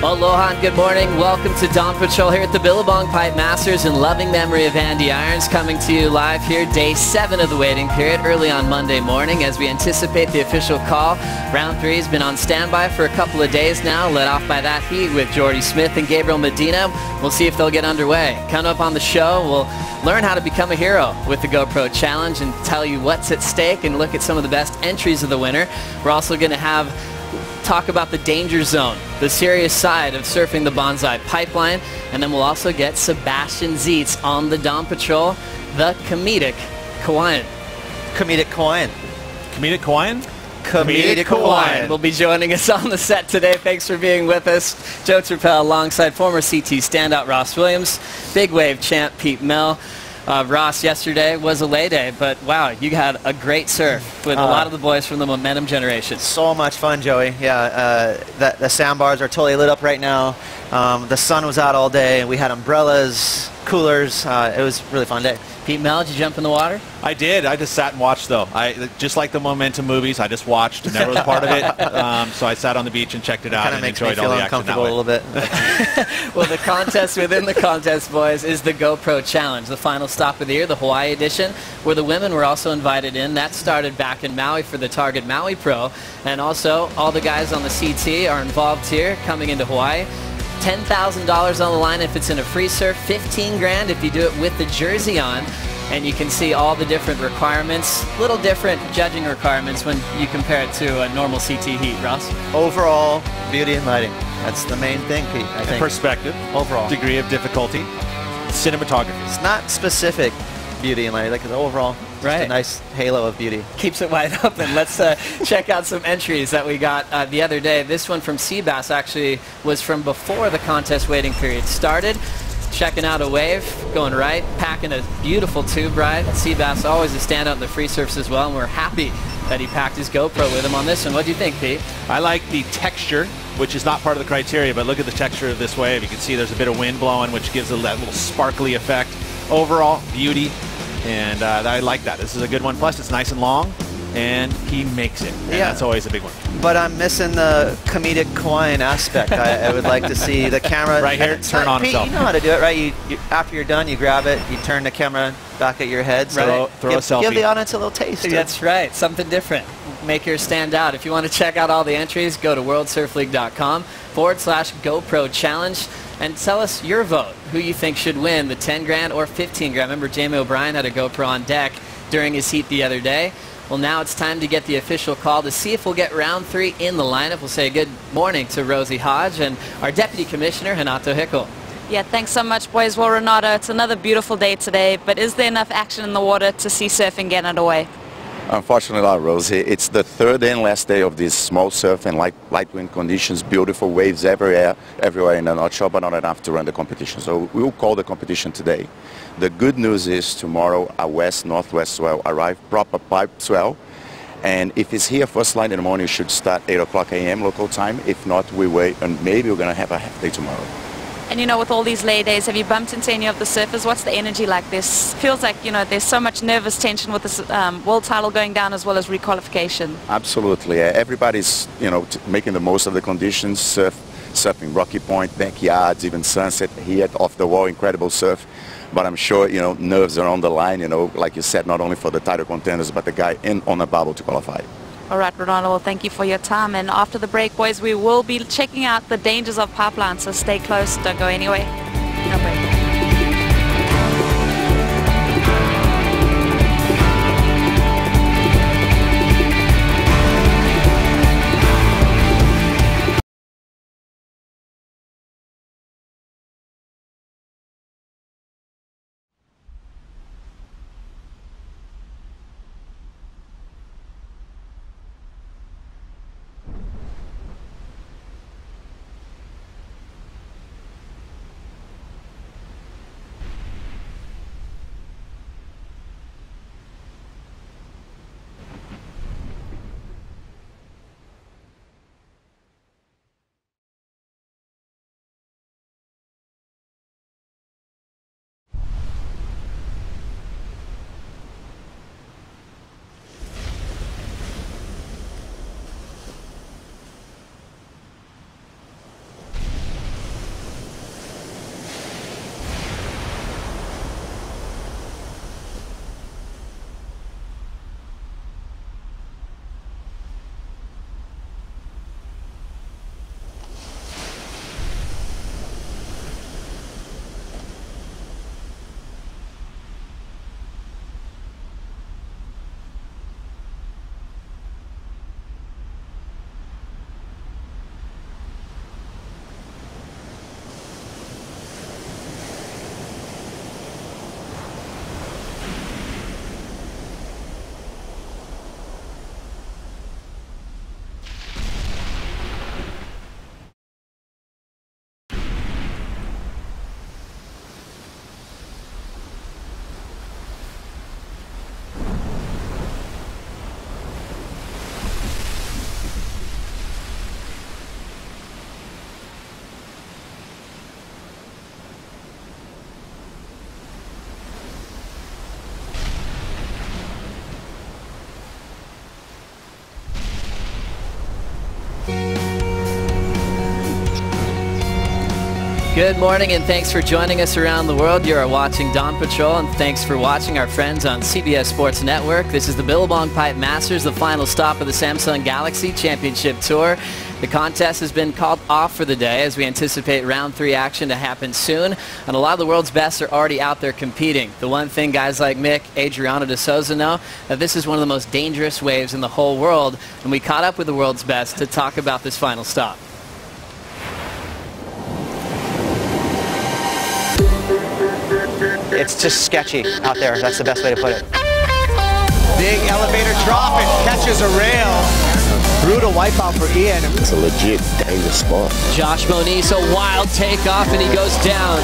Well, aloha and good morning. Welcome to Dawn Patrol here at the Billabong Pipe Masters in loving memory of Andy Irons, coming to you live here, day 7 of the waiting period, early on Monday morning as we anticipate the official call. Round 3 has been on standby for a couple of days now, led off by that heat with Jordy Smith and Gabriel Medina. We'll see if they'll get underway. Coming up on the show, we'll learn how to become a hero with the GoPro Challenge and tell you what's at stake and look at some of the best entries of the winter. We're also going to talk about the danger zone, the serious side of surfing the bonsai pipeline, and then we'll also get Sebastian Zietz on the Dawn Patrol, the comedic Kauaian. Comedic Kauaian. Comedic Kauaian? Comedic Kauaian will be joining us on the set today. Thanks for being with us. Joe Turpel alongside former CT standout Ross Williams, big wave champ Pete Mell. Ross, yesterday was a lay day, but wow, you had a great surf with a lot of the boys from the Momentum generation. So much fun, Joey. Yeah, the sandbars are totally lit up right now. The sun was out all day. We had umbrellas, coolers. It was a really fun day. Pete Mell, did you jump in the water? I did. I just sat and watched, though. Just like the Momentum movies, I just watched. Never was part of it. So I sat on the beach and checked it out and enjoyed all the action that way. A little bit. Well, the contest within the contest, boys, is the GoPro Challenge, the final stop of the year, the Hawaii edition, where the women were also invited in. That started back in Maui for the Target Maui Pro. And also, all the guys on the CT are involved here coming into Hawaii. $10,000 on the line if it's in a free surf, $15,000 if you do it with the jersey on. And you can see all the different requirements, little different judging requirements when you compare it to a normal CT heat, Ross. Overall, beauty and lighting. That's the main thing, Pete, I think. Perspective. Overall. Degree of difficulty. Cinematography. It's not specific beauty and lighting, like the overall. Right. Just a nice halo of beauty. Keeps it wide open. Let's check out some entries that we got the other day. This one from Seabass actually was from before the contest waiting period started. Checking out a wave, going right, packing a beautiful tube ride. Seabass always a standout in the free surfs as well, and we're happy that he packed his GoPro with him on this one. What do you think, Pete? I like the texture, which is not part of the criteria, but look at the texture of this wave. You can see there's a bit of wind blowing, which gives it that little sparkly effect. Overall, beauty, and I like that. This is a good one. Plus, it's nice and long, and he makes it, and that's always a big one. But I'm missing the comedic Kauaian aspect. I would like to see the camera right here. Turn on Pete, itself. You know how to do it, right? You after you're done, you grab it, you turn the camera back at your head. So throw a selfie. Give the audience a little taste. That's right. Something different. Make yours stand out. If you want to check out all the entries, go to worldsurfleague.com/GoPro Challenge and tell us your vote. Who you think should win, the $10,000 or $15,000. Remember, Jamie O'Brien had a GoPro on deck during his heat the other day. Well, now it's time to get the official call to see if we'll get round 3 in the lineup. We'll say good morning to Rosie Hodge and our Deputy Commissioner, Renato Hickel. Yeah, thanks so much, boys. Well, Renato, it's another beautiful day today, but is there enough action in the water to see surfing get underway? Unfortunately not, Rosie. It's the third and last day of these small surf and light wind conditions, beautiful waves everywhere in the North Shore, but not enough to run the competition. So we'll call the competition today. The good news is tomorrow a west-northwest swell arrive, proper pipe swell. And if it's here first light in the morning, it should start 8 o'clock a.m. local time. If not, we wait, and maybe we're going to have a half day tomorrow. And you know, with all these lay days, have you bumped into any of the surfers? What's the energy like? This feels like, you know, there's so much nervous tension with this world title going down as well as requalification. Absolutely. Everybody's, you know, making the most of the conditions, surfing Rocky Point, backyards, even Sunset here off the wall, incredible surf. But I'm sure, you know, nerves are on the line, you know, like you said, not only for the title contenders, but the guy on a bubble to qualify. All right, Ronaldo, well, thank you for your time. And after the break, boys, we will be checking out the dangers of pipelines, so stay close, don't go anywhere. No break. Good morning, and thanks for joining us around the world. You are watching Dawn Patrol, and thanks for watching our friends on CBS Sports Network. This is the Billabong Pipe Masters, the final stop of the Samsung Galaxy Championship Tour. The contest has been called off for the day as we anticipate round 3 action to happen soon, and a lot of the world's best are already out there competing. The one thing guys like Mick, Adriano de Souza know, that this is one of the most dangerous waves in the whole world, and we caught up with the world's best to talk about this final stop. It's just sketchy out there. That's the best way to put it. Big elevator drop and catches a rail. Brutal wipeout for Ian. It's a legit dangerous spot. Josh Moniz, a wild takeoff, and he goes down.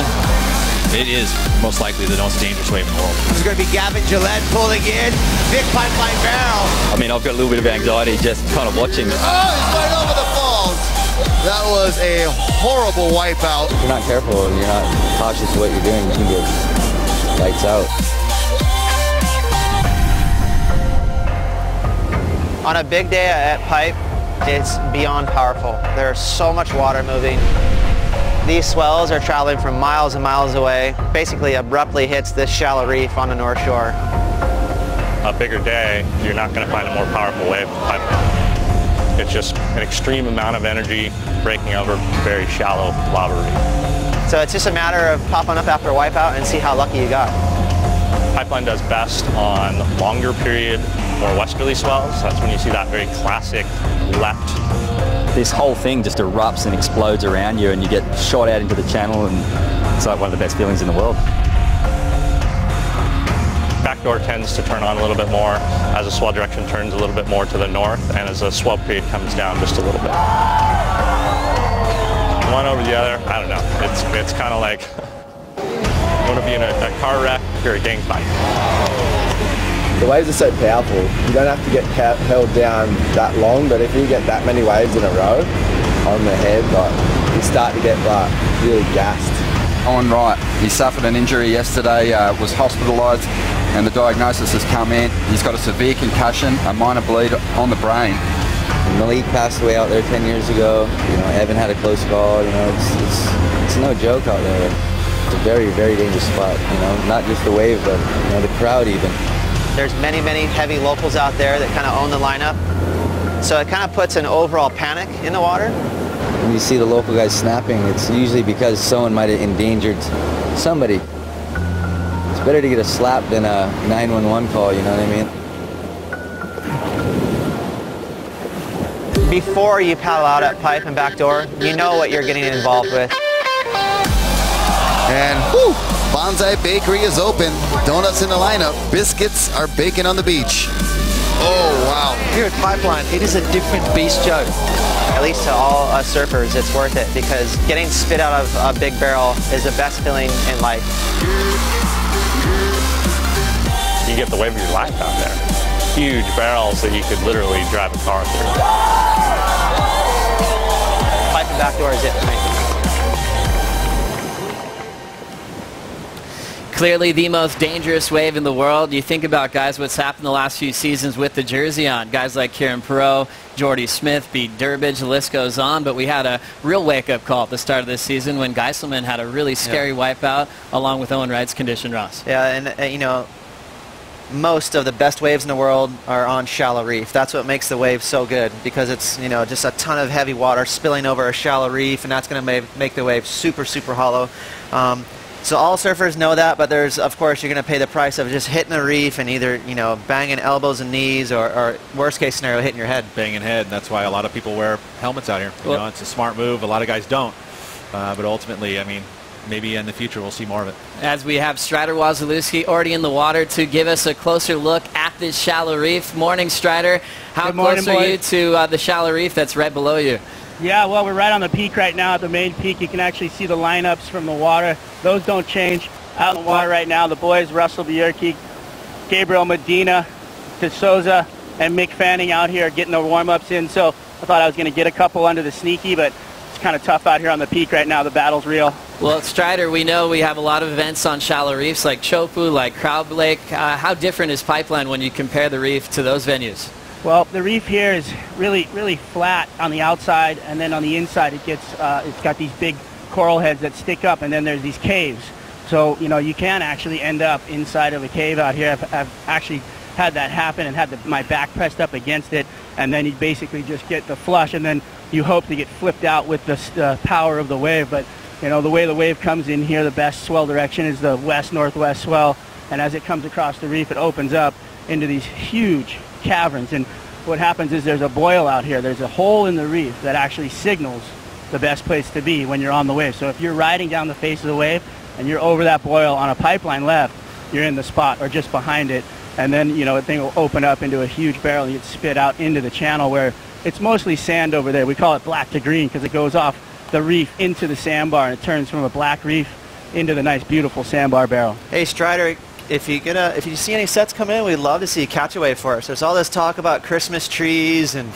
It is most likely the most dangerous wave in the world. This is going to be Gavin Gillette pulling in. Big pipeline barrel. I mean, I've got a little bit of anxiety just kind of watching. Oh, he's right over the falls. That was a horrible wipeout. If you're not careful and you're not cautious of what you're doing, you can get lights out. On a big day at Pipe, it's beyond powerful. There's so much water moving. These swells are traveling from miles and miles away, basically abruptly hits this shallow reef on the North Shore. A bigger day, you're not going to find a more powerful wave than Pipe. It's just an extreme amount of energy breaking over very shallow lava reef. So it's just a matter of popping up after a wipeout and see how lucky you got. Pipeline does best on longer period, more westerly swells. That's when you see that very classic left. This whole thing just erupts and explodes around you and you get shot out into the channel, and it's like one of the best feelings in the world. Backdoor tends to turn on a little bit more as the swell direction turns a little bit more to the north and as the swell period comes down just a little bit. One over the other, I don't know. It's kind of like you want to be in a car wreck or a gang fight. The waves are so powerful. You don't have to get held down that long, but if you get that many waves in a row on the head, like, you start to get really gassed. Owen Wright, he suffered an injury yesterday, was hospitalised, and the diagnosis has come in. He's got a severe concussion, a minor bleed on the brain. Malik passed away out there 10 years ago. You know, Evan had a close call. You know, it's no joke out there. It's a very, very dangerous spot. You know, not just the wave, but you know, the crowd even. There's many, many heavy locals out there that kind of own the lineup. So it kind of puts an overall panic in the water. When you see the local guys snapping, it's usually because someone might have endangered somebody. It's better to get a slap than a 911 call, you know what I mean? Before you paddle out at Pipe and Backdoor, you know what you're getting involved with. And whew, Bonsai Bakery is open. Donuts in the lineup. Biscuits are baking on the beach. Oh, wow. Here at Pipeline, it is a different beast, Joe. At least to all us surfers, it's worth it because getting spit out of a big barrel is the best feeling in life. You get the wave of your life out there. Huge barrels that you could literally drive a car through. Pipe and Backdoor is it for me. Clearly the most dangerous wave in the world. You think about, guys, what's happened the last few seasons with the jersey on. Guys like Kieran Perot, Jordy Smith beat Durbridge, the list goes on. But we had a real wake-up call at the start of this season when Geiselman had a really scary wipeout along with Owen Wright's condition, Ross. Yeah, and you know, most of the best waves in the world are on shallow reef. That's what makes the wave so good because it's, you know, just a ton of heavy water spilling over a shallow reef, and that's going to make the wave super, super hollow. So all surfers know that, but there's, of course, you're going to pay the price of just hitting the reef and either, you know, banging elbows and knees or worst case scenario, hitting your head. Banging head, and that's why a lot of people wear helmets out here. You know, it's a smart move. A lot of guys don't. But ultimately, I mean, maybe in the future we'll see more of it. As we have Strider Wazalewski already in the water to give us a closer look at this shallow reef. Morning, Strider. How close are you to the shallow reef that's right below you? Yeah, well, we're right on the peak right now. At the main peak, you can actually see the lineups from the water. Those don't change. Out in the water right now, the boys, Russell Bierke, Gabriel Medina, De Souza, and Mick Fanning out here getting the warm-ups in. So I thought I was going to get a couple under the sneaky, but it's kind of tough out here on the peak right now. The battle's real. Well, Strider, we know we have a lot of events on shallow reefs like Chopu, like Crowd Lake. How different is Pipeline when you compare the reef to those venues? Well, the reef here is really, really flat on the outside, and then on the inside it's got these big coral heads that stick up, and then there's these caves. So, you know, you can actually end up inside of a cave out here. I've actually had that happen and had my back pressed up against it, and then you basically just get the flush, and then you hope to get flipped out with the power of the wave. But, you know, the way the wave comes in here, the best swell direction is the west-northwest swell, and as it comes across the reef, it opens up into these huge caverns. And what happens is there's a boil out here. There's a hole in the reef that actually signals the best place to be when you're on the wave. So if you're riding down the face of the wave and you're over that boil on a pipeline left, you're in the spot or just behind it. And then, you know, the thing will open up into a huge barrel and you get spit out into the channel where it's mostly sand over there. We call it black to green because it goes off the reef into the sandbar, and it turns from a black reef into the nice, beautiful sandbar barrel. Hey, Strider, if you see any sets come in, we'd love to see you catch a wave for us. There's all this talk about Christmas trees and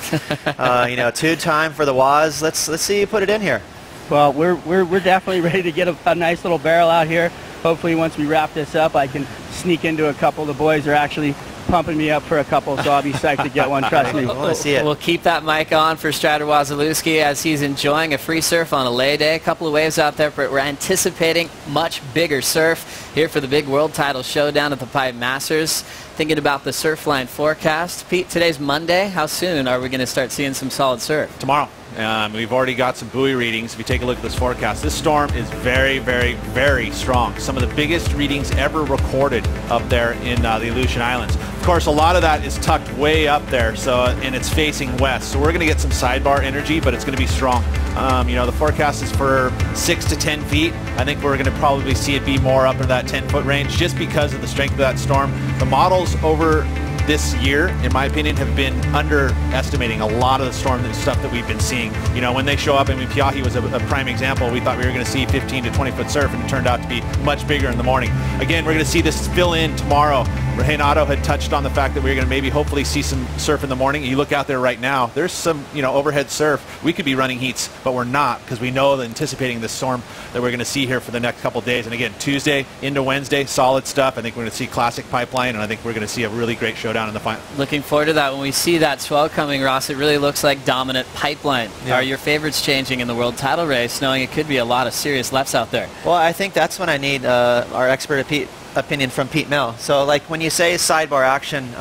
you know, tube time for the WAS. Let's see you put it in here. Well, we're definitely ready to get a nice little barrel out here. Hopefully, once we wrap this up, I can sneak into a couple. The boys are actually pumping me up for a couple, so I'll be psyched to get one, trust me. We'll keep that mic on for Strider Wasilewski as he's enjoying a free surf on a lay day. A couple of waves out there, but we're anticipating much bigger surf here for the big world title showdown at the Pipe Masters. Thinking about the surf line forecast. Pete, today's Monday. How soon are we going to start seeing some solid surf? Tomorrow. We've already got some buoy readings. If you take a look at this forecast, this storm is very, very, very strong. Some of the biggest readings ever recorded up there in the Aleutian Islands. Of course, a lot of that is tucked way up there, and it's facing west. So we're going to get some sidebar energy, but it's going to be strong. You know, the forecast is for 6 to 10 feet. I think we're going to probably see it be more up in that 10-foot range just because of the strength of that storm. The models over this year, in my opinion, have been underestimating a lot of the storm and stuff that we've been seeing. You know, when they show up, I mean, Piahi was a prime example. We thought we were going to see 15 to 20-foot surf, and it turned out to be much bigger in the morning. Again, we're going to see this fill in tomorrow. Renato had touched on the fact that we're going to maybe hopefully see some surf in the morning. You look out there right now, there's some, you know, overhead surf. We could be running heats, but we're not because we know that anticipating the storm that we're going to see here for the next couple of days. And again, Tuesday into Wednesday, solid stuff. I think we're going to see classic pipeline, and I think we're going to see a really great showdown in the final. Looking forward to that. When we see that swell coming, Ross, it really looks like dominant pipeline. Yeah. Are your favorites changing in the world title race, knowing it could be a lot of serious lefts out there? Well, I think that's when I need our expert opinion from Pete Mill. So, like, when you say sidebar action,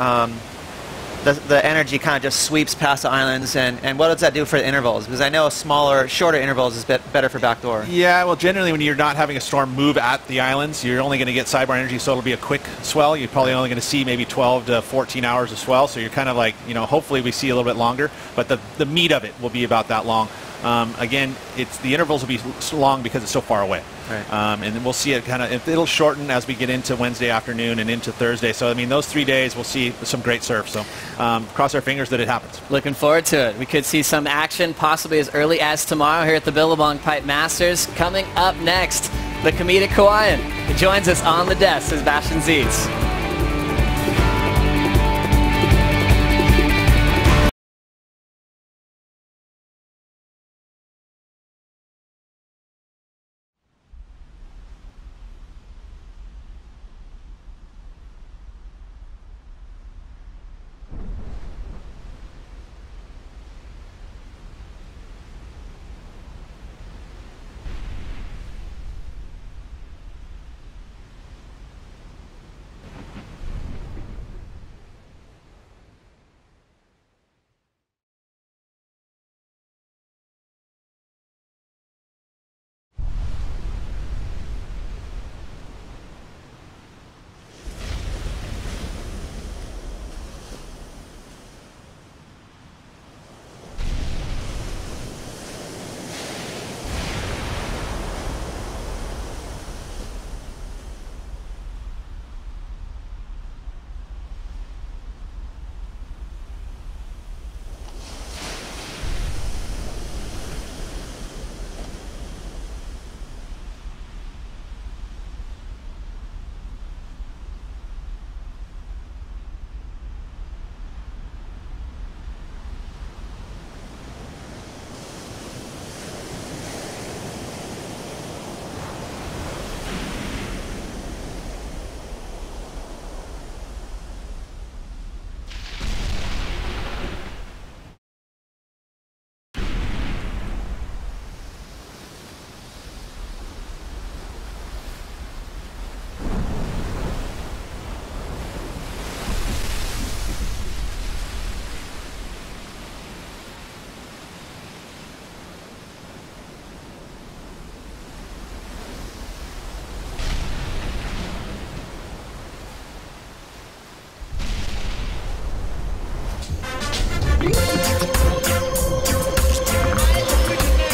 the energy kind of just sweeps past the islands, and what does that do for the intervals? Because I know shorter intervals is better for backdoor. Yeah, well, generally when you're not having a storm move at the islands, you're only going to get sidebar energy, so it'll be a quick swell. You're probably only going to see maybe 12 to 14 hours of swell, so you're kind of like, you know, hopefully we see a little bit longer, but the meat of it will be about that long. Again, the intervals will be long because it's so far away. Right. And then we'll see it it'll shorten as we get into Wednesday afternoon and into Thursday. So, I mean, those 3 days we'll see some great surf. So, cross our fingers that it happens. Looking forward to it. We could see some action possibly as early as tomorrow here at the Billabong Pipe Masters. Coming up next, the comedic Hawaiian. He joins us on the desk, Sebastian Zietz.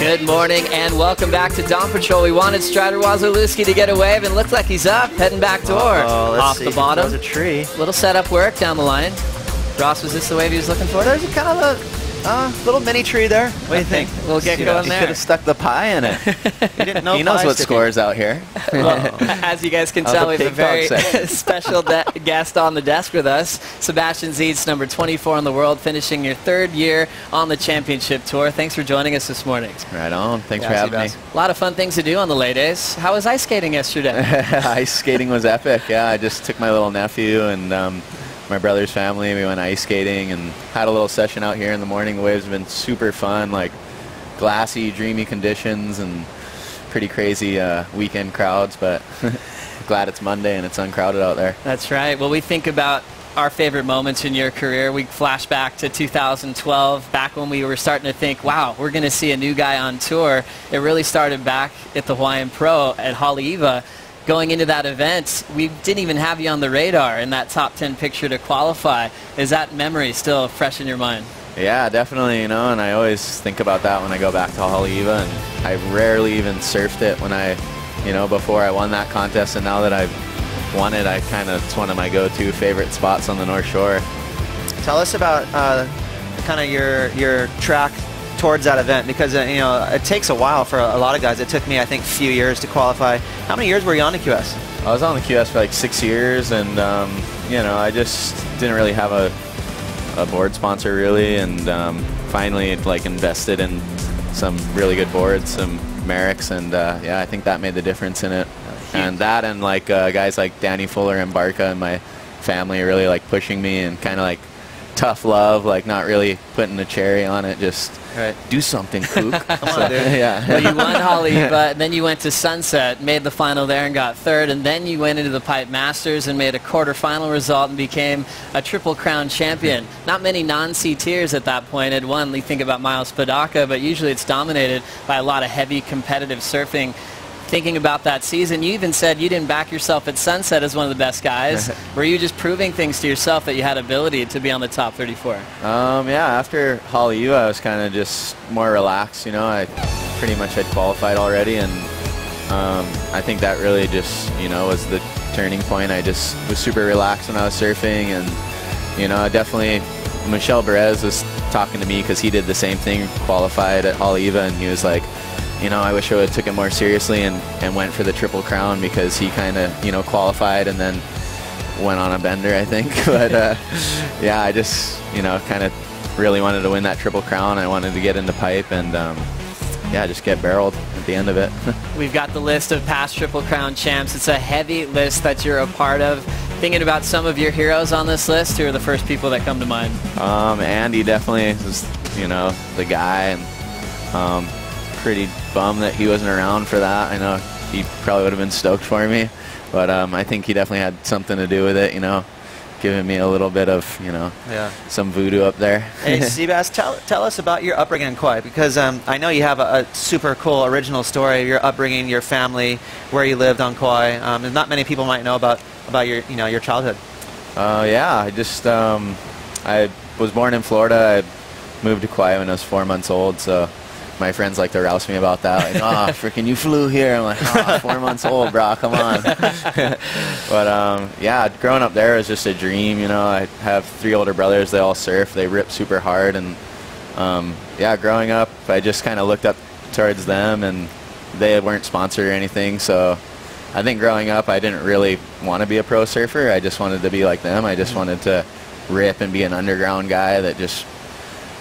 Good morning and welcome back to Dawn Patrol. We wanted Strider Wazolewski to get a wave and looks like he's up, heading back toward. Off the bottom. There's a tree. Little setup work down the line. Ross, was this the wave he was looking for? There's a kind of a little mini tree there. What do you think? We'll get going He there. could have stuck the pie in it. He didn't know He knows pie what sticking. scores out here. Well, as you guys can Of tell, the we have a pig dog very section. special guest on the desk with us. Sebastian Zietz, number 24 in the world, finishing your 3rd year on the championship tour. Thanks for joining us this morning. Right on. Thanks for having me. A lot of fun things to do on the lay days. How was ice skating yesterday? Ice skating was epic. Yeah, I just took my little nephew and my brother's family. We went ice skating and had a little session out here in the morning. The waves have been super fun, like glassy, dreamy conditions and pretty crazy weekend crowds, but glad it's Monday and it's uncrowded out there. That's right. Well, we think about our favorite moments in your career. We flash back to 2012, back when we were starting to think, wow, we're going to see a new guy on tour. It really started back at the Hawaiian Pro at Haleiwa. Going into that event, we didn't even have you on the radar in that top 10 picture to qualify. Is that memory still fresh in your mind? Yeah, definitely, you know, and I always think about that when I go back to Haleiwa, and I rarely even surfed it when I, you know, before I won that contest, and now that I've won it, it's one of my go-to favorite spots on the North Shore. Tell us about kind of your track towards that event, because you know, it takes a while for a lot of guys. It took me, I think, a few years to qualify. How many years were you on the QS? I was on the QS for like 6 years, and you know, I just didn't really have a board sponsor really, and finally like invested in some really good boards, some Merricks, and yeah, I think that made the difference in it. And that, and like guys like Danny Fuller and Barca and my family really like pushing me, and kind of like tough love, like not really putting a cherry on it, just do something, kook. Come on, dude. Yeah. Well, you won Haleiwa, and then you went to Sunset, made the final there and got 3rd, and then you went into the Pipe Masters and made a quarterfinal result and became a Triple Crown champion. Not many non-CTers at that point had won. You think about Miles Padaka, but usually it's dominated by a lot of heavy competitive surfing. Thinking about that season, you even said you didn't back yourself at Sunset as one of the best guys. Were you just proving things to yourself that you had ability to be on the top 34? Yeah, after Haleiwa, I was kind of just more relaxed. You know, I pretty much had qualified already, and I think that really just, you know, was the turning point. I just was super relaxed when I was surfing, and you know, definitely Michel Perez was talking to me because he did the same thing, qualified at Haleiwa, and he was like, you know, I wish I would have took it more seriously and went for the Triple Crown, because he kind of, you know, qualified and then went on a bender, I think. But yeah, I just, you know, kind of really wanted to win that Triple Crown. I wanted to get into pipe and yeah, just get barreled at the end of it. We've got the list of past Triple Crown champs. It's a heavy list that you're a part of. Thinking about some of your heroes on this list, who are the first people that come to mind? Andy definitely was, you know, the guy, and pretty bummed that he wasn't around for that. I know he probably would have been stoked for me, but I think he definitely had something to do with it, you know, giving me a little bit of, you know, some voodoo up there. Hey, Sebas, tell us about your upbringing in Kauai, because I know you have a super cool original story of your upbringing, your family, where you lived on Kauai. And not many people might know about your, you know, your childhood. Yeah, I just I was born in Florida. I moved to Kauai when I was 4 months old, so my friends like to rouse me about that. Like, oh, freaking you flew here. I'm like, oh, 4 months old, bro, come on. But yeah, growing up there was just a dream, you know. I have 3 older brothers. They all surf. They rip super hard. And yeah, growing up, I just kind of looked up towards them, and they weren't sponsored or anything. So I think growing up, I didn't really want to be a pro surfer. I just wanted to be like them. I just wanted to rip and be an underground guy that just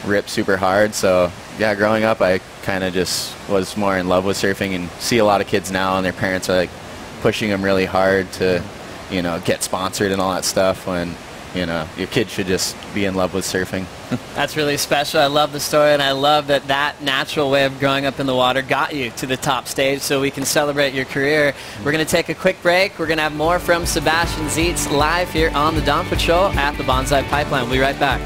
ripped super hard. So yeah, growing up, I kind of just was more in love with surfing, and see a lot of kids now and their parents are like pushing them really hard to, you know, get sponsored and all that stuff, when, you know, your kid should just be in love with surfing. That's really special. I love the story, and I love that that natural way of growing up in the water got you to the top stage, so we can celebrate your career. We're going to take a quick break. We're going to have more from Sebastian Zietz live here on the Dawn Patrol at the Bonsai Pipeline. We'll be right back.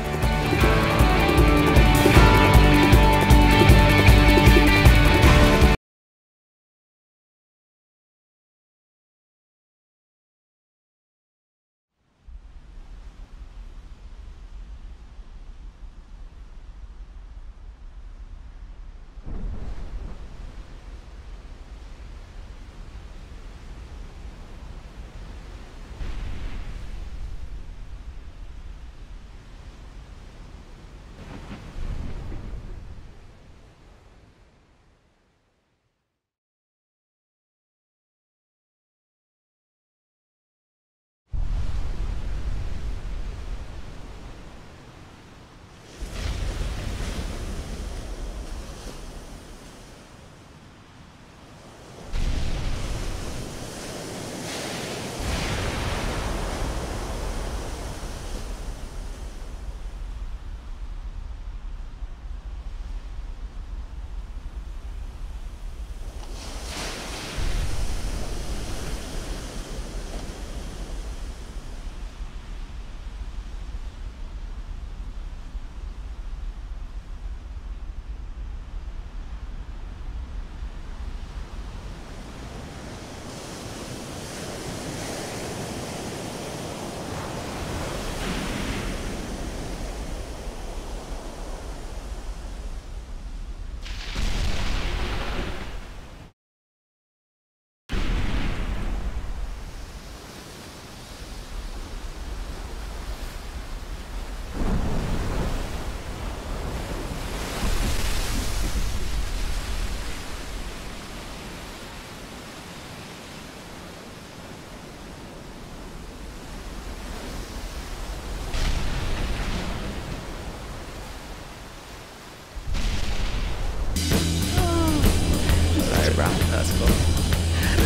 Sorry, bro. That's cool.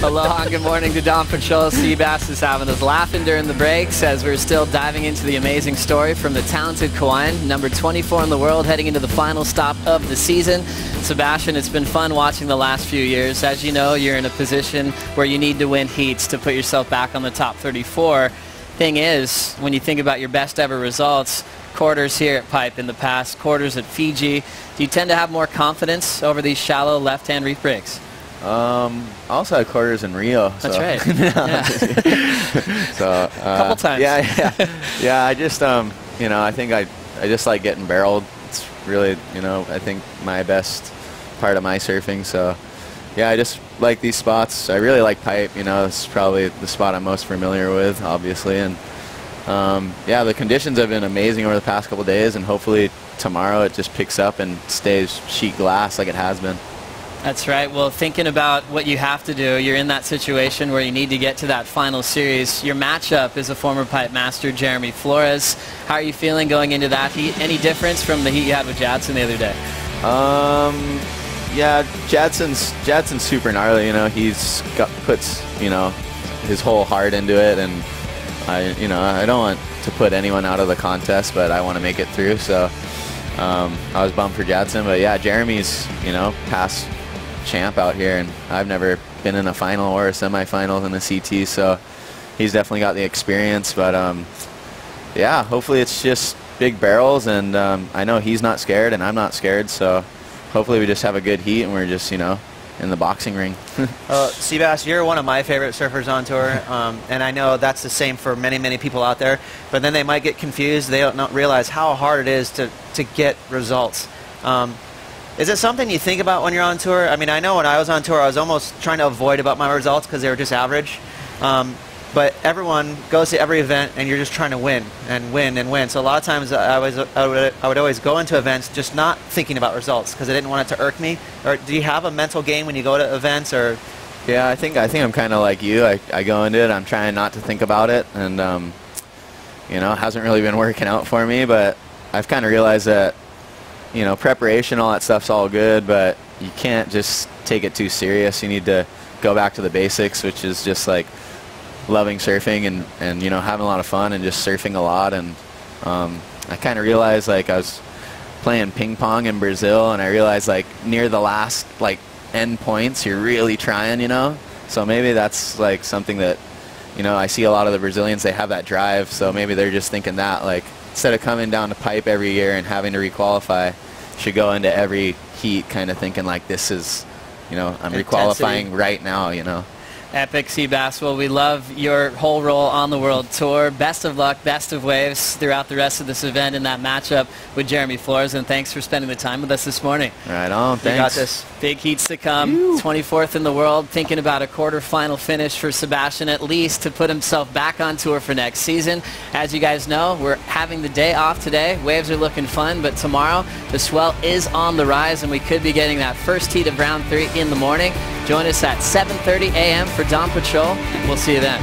Aloha, good morning to Dawn Patrol. Seabass is having us laughing during the breaks as we're still diving into the amazing story from the talented Kauaian, number 24 in the world, heading into the final stop of the season. Sebastian, it's been fun watching the last few years. As you know, you're in a position where you need to win heats to put yourself back on the top 34. Thing is, when you think about your best ever results, quarters here at Pipe in the past, quarters at Fiji, do you tend to have more confidence over these shallow left-hand reef breaks? I also had quarters in Rio. That's right. So a couple times. Yeah. I just you know, I think I just like getting barreled. It's really, you know, I think my best part of my surfing. So yeah, I just like these spots. I really like Pipe. You know, it's probably the spot I'm most familiar with, obviously. And yeah, the conditions have been amazing over the past couple days, and hopefully tomorrow it just picks up and stays sheet glass like it has been. That's right. Well, thinking about what you have to do, you're in that situation where you need to get to that final series. Your matchup is a former Pipe master, Jeremy Flores. How are you feeling going into that heat? Any difference from the heat you had with Jadson the other day? Yeah, Jadson's super gnarly. You know, puts, you know, his whole heart into it, and I don't want to put anyone out of the contest, but I want to make it through. So I was bummed for Jadson, but yeah, Jeremy's, you know, past champ out here, and I've never been in a final or a semifinal in the CT, so he's definitely got the experience. But yeah, hopefully it's just big barrels, and I know he's not scared and I'm not scared, so hopefully we just have a good heat and we're just, you know, in the boxing ring. Seabass, you're one of my favorite surfers on tour, and I know that's the same for many, many people out there, but then they might get confused. They don't realize how hard it is to get results. Is it something you think about when you're on tour? I mean, I know when I was on tour, I was almost trying to avoid about my results because they were just average. But everyone goes to every event, and you're just trying to win and win and win. So a lot of times I would always go into events just not thinking about results because I didn't want it to irk me. Or do you have a mental game when you go to events? Or yeah, I think I'm kind of like you. I go into it, I'm trying not to think about it, and you know, it hasn't really been working out for me. But I've kind of realized that, you know, preparation, all that stuff's all good, but you can't just take it too serious. You need to go back to the basics, which is just like loving surfing and you know, having a lot of fun and just surfing a lot. And I kind of realized, like, I was playing ping pong in Brazil, and I realized, like, near the last, like, end points, you're really trying, you know. So maybe that's like something that, you know, I see a lot of the Brazilians, they have that drive, so maybe they're just thinking that, like, instead of coming down to Pipe every year and having to requalify, should go into every heat kind of thinking like, this is, you know, I'm requalifying right now, you know. Epic, Seabass. Well, we love your whole role on the World Tour. Best of luck, best of waves throughout the rest of this event in that matchup with Jeremy Flores, and thanks for spending the time with us this morning. Right on, thanks. You got this. Big heats to come. 24th in the world, thinking about a quarterfinal finish for Sebastian at least to put himself back on tour for next season. As you guys know, we're having the day off today. Waves are looking fun, but tomorrow the swell is on the rise, and we could be getting that first heat of round 3 in the morning. Join us at 7:30 a.m. for Dawn Patrol, and we'll see you then.